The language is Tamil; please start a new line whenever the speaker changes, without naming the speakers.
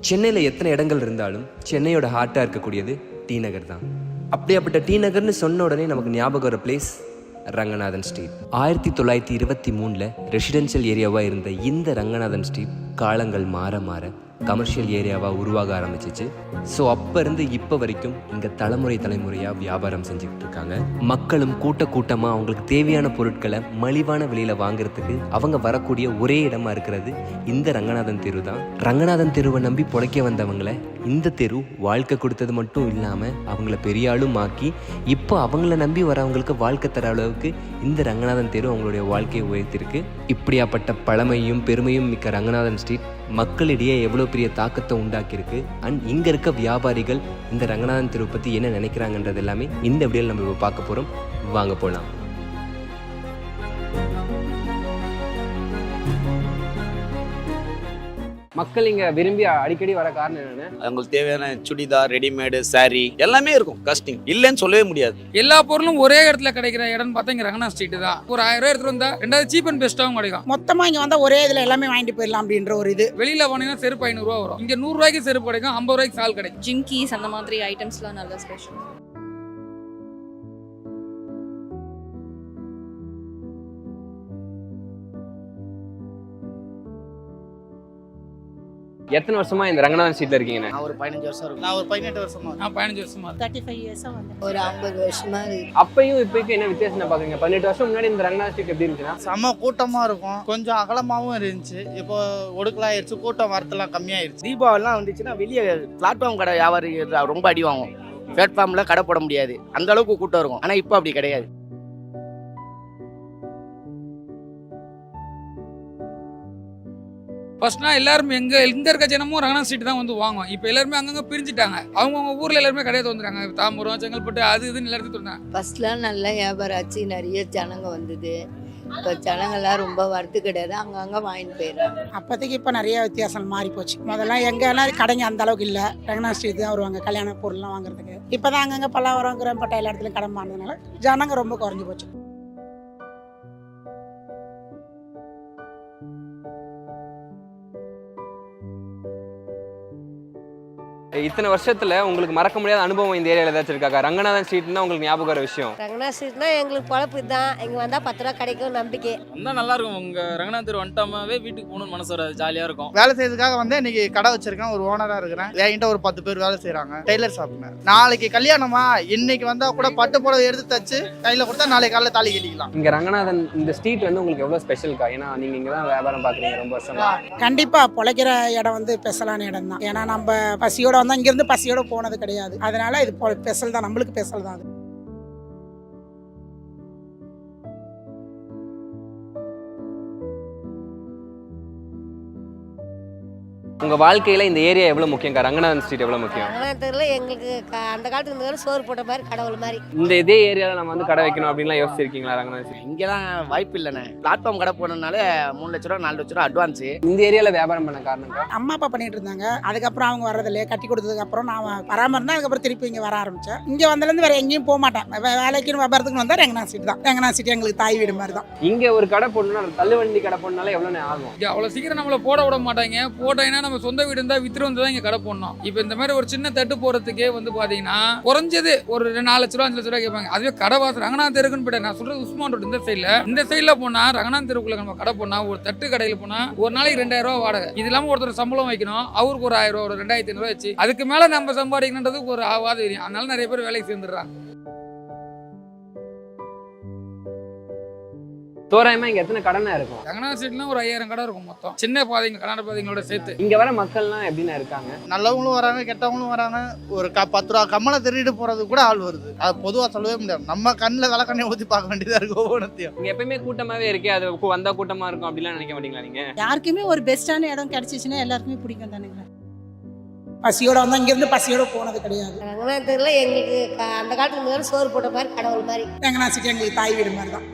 சென்னையில் எத்தனை இடங்கள் இருந்தாலும் சென்னையோட ஹார்ட்டாக இருக்கக்கூடியது டி நகர் தான். அப்படியாப்பட்ட டி நகர்னு சொன்ன உடனே நமக்கு ஞாபகம் வர பிளேஸ் ரங்கநாதன் ஸ்ட்ரீட். 1923 ரெசிடென்ஷியல் ஏரியாவாக இருந்த இந்த ரங்கநாதன் ஸ்ட்ரீட் காலங்கள் மாற மாற கமர்ஷியல் ஏரியாவாக உருவாக ஆரம்பிச்சிச்சு. ஸோ அப்போ இருந்து இப்போ வரைக்கும் இங்கே தலைமுறையாக வியாபாரம் செஞ்சுக்கிட்டு இருக்காங்க. மக்களும் கூட்டமாக அவங்களுக்கு தேவையான பொருட்களை மலிவான விலையில் வாங்குறதுக்கு அவங்க வரக்கூடிய ஒரே இடமா இருக்கிறது இந்த ரங்கநாதன் தெரு தான். ரங்கநாதன் தெருவை நம்பி பொழைக்க வந்தவங்களை இந்த தெரு வாழ்க்கை கொடுத்தது மட்டும் இல்லாமல் அவங்கள பெரிய ஆளும் ஆக்கி இப்போ அவங்கள நம்பி வரவங்களுக்கு வாழ்க்கை தர அளவுக்கு இந்த ரங்கநாதன் தெரு அவங்களுடைய வாழ்க்கையை உயர்த்திருக்கு. இப்படியாப்பட்ட பழமையும் பெருமையும் மிக்க ரங்கநாதன் ஸ்ட்ரீட் மக்களிடையே எவ்வளோ பெரிய தாக்கத்தை உண்டாக்கியிருக்கு. அண்ட் இங்கே இருக்க வியாபாரிகள் இந்த ரங்கநாதன் தெருவை பற்றி என்ன நினைக்கிறாங்கன்றது எல்லாமே இந்த வீடியோவில் நம்ம இப்போ பார்க்க போகிறோம். வாங்க போகலாம். மக்கள் இங்க விரும்பி அடிக்கடி வர காரணம் என்னன்னு,
அவங்களுக்கு தேவையான சுடிதார், ரெடிமேடு, சாரி எல்லாமே இருக்கும். கஸ்டிங் இல்லைன்னு சொல்லவே முடியாது.
எல்லா பொருளும் ஒரே இடத்துல கிடைக்கிற இடம்னு பார்த்தா இங்க ரங்கநாத் ஸ்ட்ரீட் தான். ஒரு 1000 ரூபாய் எடுத்துட்டு வந்தா ரெண்டாவது சீப் அண்ட் பெஸ்ட்டாகவும் கிடைக்கும்.
மொத்தமா இங்க வந்தா ஒரே இதுல எல்லாமே வாங்கிட்டு போயிடலாம் அப்படின்ற ஒரு இது.
வெளியில போனீங்கன்னா செருப்பு 500 ரூபா வரும். இங்க 100 ரூபாய்க்கு செருப்பு கிடைக்கும், 50 ரூபாய்க்கு சால் கிடைக்கும்.
ஜிம்கீஸ் அந்த மாதிரி ஐட்டம்ஸ்லாம் நல்ல ஸ்பெஷல்.
எத்தனை வருஷமா இந்த ரங்கநாதன் ஸ்ட்ரீட்ல இருக்கீங்க?
நான் ஒரு 15 வருஷம் இருக்கும்.
நான் ஒரு 18 வருஷமா.
நான் 15 வருஷமா
35 இயர்ஸா வந்து
ஒரு 50 வருஷமா இருக்கு.
அப்பையும் இப்போக்கும் என்ன வித்தியாசம் பாக்குறீங்க? 18 வருஷம் முன்னாடி இந்த ரங்கநாதன் ஸ்ட்ரீட் எப்படி இருந்துச்சுன்னா
செம கூட்டமா இருக்கும், கொஞ்சம் அகலமாவும் இருந்துச்சு. இப்போ ஒடுக்கலாயிருச்சு, கூட்டம் வரத்தெல்லாம் கம்மியாயிருச்சு.
தீபாவளிலாம் வந்துச்சுன்னா வெளியே பிளாட்ஃபார்ம் கடை வியாபாரி ரொம்ப அடி வாங்கும். பிளாட்ஃபார்ம்ல கடை போட முடியாது, அந்த அளவுக்கு கூட்டம் இருக்கும். ஆனா இப்போ அப்படி கிடையாது.
ஃபர்ஸ்ட்னா எல்லாரும் எங்க இருக்க ஜனமும் ரங்கநாத் ஸ்ட்ரீட் தான் வந்து வாங்குவோம். இப்போ எல்லாருமே அங்கங்க பிரிஞ்சுட்டாங்க. அவங்க ஊர்ல எல்லாருமே கடையை வந்துட்டாங்க. தாம்பரம், செங்கல்பட்டு, அது இதுன்னு எல்லாத்தையும் தோணுறாங்க.
ஃபர்ஸ்ட்லாம் நல்ல வியாபாரம் ஆச்சு, நிறைய ஜனங்க வந்தது. இப்போ ஜனங்கள்லாம் ரொம்ப வரத்து கிடையாது, அங்கங்க வாங்கிட்டு போயிடுறாங்க.
அப்போதைக்கு இப்போ நிறைய வித்தியாசம் மாறி போச்சு. முதல்ல எங்கன்னா கடைங்க அந்த அளவுக்கு இல்லை, ரங்கநாத் ஸ்ட்ரீட் தான் வருவாங்க கல்யாண பொருள்லாம் வாங்குறதுக்கு. இப்போதான் அங்கங்க பல்லாவரம், கிரம்பட்டை எல்லா இடத்துலையும் கடன் மாறினதுனால ஜனங்க ரொம்ப குறைஞ்சி போச்சு.
இத்தனை வருஷத்துல உங்களுக்கு மறக்க முடியாத அனுபவம் இந்த ஏரியாவில் ஏதாச்சும் இருக்காக்கா? ரங்கநாதன் ஸ்ட்ரீட்னா உங்களுக்கு ஞாபகம் வர விஷயம்?
ரங்கநாத் ஸ்ட்ரீட்னா எங்களுக்கு பொழப்பு தான். இங்கே வந்தால் 10 ரூபா கிடைக்கும் நம்பிக்கை.
இன்னும் நல்லா இருக்கும். உங்கள் ரங்கநாத் தெரு வந்துட்டாமே வீட்டுக்கு போகணும்னு மனசு வராது, ஜாலியாக இருக்கும்.
வேலை செய்யறதுக்காக வந்து இன்னைக்கு கடை வச்சிருக்கேன், ஒரு ஓனரா இருக்கிறேன். என்கிட்ட ஒரு 10 பேர் வேலை செய்யறாங்க. டெய்லர் ஷாப்ல நாளைக்கு கல்யாணமா, இன்னைக்கு வந்தா கூட பட்டு புடவை எடுத்து தச்சு கையில கொடுத்தா நாளைக்கு காலையில தாலி கட்டிக்கலாம்.
இங்க ரங்கநாதன் இந்த ஸ்ட்ரீட் வந்து உங்களுக்கு எவ்வளவு ஸ்பெஷல்க்கா? ஏன்னா நீங்க இங்க தான் வியாபாரம் பாக்குறீங்க ரொம்ப வருஷமா.
கண்டிப்பா பொழைக்கிற இடம் வந்து ஸ்பெஷலான இடம் தான். ஏன்னா நம்ம பசியோட வந்தா இங்கிருந்து பசியோட போனது கிடையாது. அதனால இது ஸ்பெஷல் தான், நம்மளுக்கு ஸ்பெஷல் தான் அது.
உங்க வாழ்க்கையில இந்த ஏரியா எவ்வளவு முக்கியம்? ரங்கநாதன் ஸ்ட்ரீட் எவ்வளவு முக்கியம்?
ரங்கநாத் தெருவில் எங்களுக்கு அந்த காலத்துக்கு இந்த சோறு போட்ட மாதிரி கடவுள் மாதிரி.
இந்த இதே ஏரியால நம்ம வந்து கடை வைக்கணும் அப்படின்லாம் யோசிச்சிருக்கீங்களா? ரங்கநாதன் ஸ்ட்ரீட்
இங்கெல்லாம் வாய்ப்பு இல்லைண்ணே. பிளாட்ஃபார்ம் கடை போனதுனால 3 லட்ச ரூபா 4 லட்ச ரூபா அட்வான்ஸ்.
இந்த ஏரியால வியாபாரம் பண்ண காரணம்
அம்மா அப்பா பண்ணிட்டு இருந்தாங்க. அதுக்கப்புறம் அவங்க வர்றதில்லையே, கட்டி கொடுத்ததுக்கு அப்புறம் நான் வராம இருந்தா அதுக்கப்புறம் திருப்பி இங்க வர ஆரம்பிச்சேன். இங்க வந்ததுலேருந்து வேற எங்கேயும் போக மாட்டேன். வேலைக்கு வியாபாரத்துக்கு வந்தா ரங்கநாத் ஸ்ட்ரீட் தான். ரங்கநாத் ஸ்ட்ரீட் எங்களுக்கு தாய் வீடு மாதிரி தான்.
இங்க ஒரு கடை போடணும்னா தள்ளுவண்டி கடை போடனால எவ்வளவு ஆகும்?
இங்க அவ்வளவு சீக்கிரம் நம்மள போட விட மாட்டாங்க. போட்டீங்கன்னா நம்ம சொந்த வீடு இருந்தா வித்துட்டு வந்து தான் இங்க கடை போடணும். இப்போ இந்த மாதிரி ஒரு சின்ன தட்டு போறதுக்கே வந்து பாத்தீங்கன்னா குறைஞ்சது ஒரு 4 லட்ச ரூபா 5 லட்ச ரூபா கேட்பாங்க. அதுவே கடை வாசல் ரங்கநாத் தெருக்குன்னு போயிட்டேன். நான் சொல்றது உஸ்மான் ரோட் இந்த சைட்ல போனா ரங்கநாத் தெருக்குள்ள நம்ம கடை போனா, ஒரு தட்டு கடையில போனா ஒரு நாளைக்கு 2000 ரூபா வாடகை. இது இல்லாம ஒருத்தர் சம்பளம் வைக்கணும், அவருக்கு ஒரு 1000 ரூபா, ஒரு 2500 ரூபா வச்சு அதுக்கு மேல நம்ம சம்பாதிக்கணுன்றதுக்கு ஒரு ஆவாத தெரியும். அதனால நிறைய பேர் வேலைக்கு சேர்ந்துடுறாங்க.
தோராயமா இங்க எத்தனை கடனா இருக்கும்?
ரங்கநாத் ஸ்ட்ரீட்ல ஒரு 5000 கடை இருக்கும் மொத்தம், சின்ன பாதைங்க கடாட பாதைங்களோட சேர்த்து.
இங்க வர மக்கள்லாம் எப்படின்னா இருக்காங்க?
நல்லவங்களும் வராங்க, கெட்டவங்களும் வராங்க. ஒரு 10 ரூபா கம்மலை திருடிட்டு போறது கூட ஆள் வருது. அது பொதுவா சொல்லவே முடியாது. நம்ம கண்ணில் விளக்கண்ணை ஊற்றி பார்க்க வேண்டியதா இருக்கு ஒவ்வொன்றத்தையும்.
இங்க எப்பயுமே கூட்டமாவே இருக்கே, அது வந்தா கூட்டமா இருக்கும் அப்படிலாம் நினைக்க மாட்டீங்களா நீங்க?
யாருக்குமே ஒரு பெஸ்டான இடம் கிடைச்சிச்சுன்னா எல்லாருக்குமே பிடிக்கும் தானே. பசியோட வந்தா இங்கிருந்து பசியோட போனது கிடையாது.
ரங்கநாத் தெருவில் எங்களுக்கு அந்த காலத்துக்கு சோறு போட்ட மாதிரி கடவுள் மாதிரி.
ரங்கநாத் ஸ்ட்ரீட் எங்களுக்கு தாய் வீடு மாதிரி தான்.